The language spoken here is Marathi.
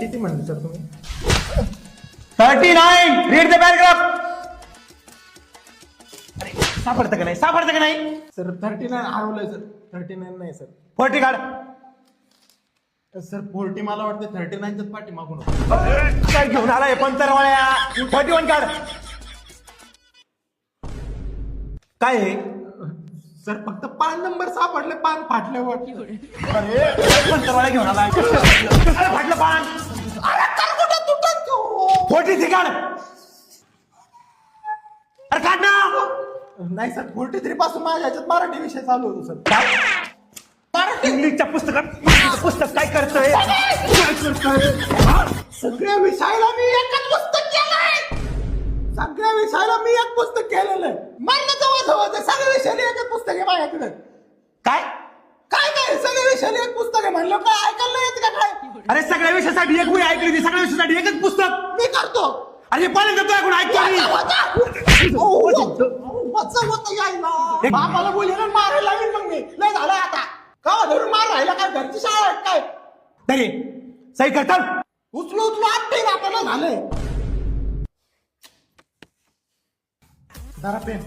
किती म्हणले सर तुम्ही? 39 रीड द पॅराग्राफ. सापडतं का नाही, सापडतं का नाही? सर 39 हरवलंय सर. 39 नाही सर. 40 काढ. सर 40 मला वाटतं 39च्याच पाठी मागून. काय घेऊन आलाय पंतरवाळ्या? 41 काढ. काय आहे? सर फक्त पान नंबर सापडले, पान फाटल्यावर. अरे पंतरवाळ्या घेऊन आलाय. अरे फाटलं पान. अरे तर कुठं तुटत तू? 43 काढ. अरे काढ ना. नाही सर 43 पासून माझ्या ह्याच्यात मराठी विषय चालू होतो सर. काय? इंग्लिशच्या पुस्तक काय करतोय? सगळ्या विषयाला मी एकच पुस्तक केलंय. सगळ्या विषयाला मी एक पुस्तक केलेलं आहे. मला जवळ सगळ्या विषयाला एकच पुस्तक आहे माझ्याकडे. काय काय काय सगळ्या विषयाला एक पुस्तक आहे म्हणलं काय ऐकायला येत का काय? अरे सगळ्या विषयासाठी एक वही ऐकली होती, सगळ्या विषयासाठी एकच पुस्तक. मी करतो. अरे पहिल्यांदा तो ऐकून ऐकतो मी. बापाला बोलले मारायला लागेल मग मी. लय झालं आता का धरून मार राहिला काय? घरची शाळा आहे काय? तरी सही करतात. उचलू उचलू आपटे आपल्याला झालंय. जरा पेन.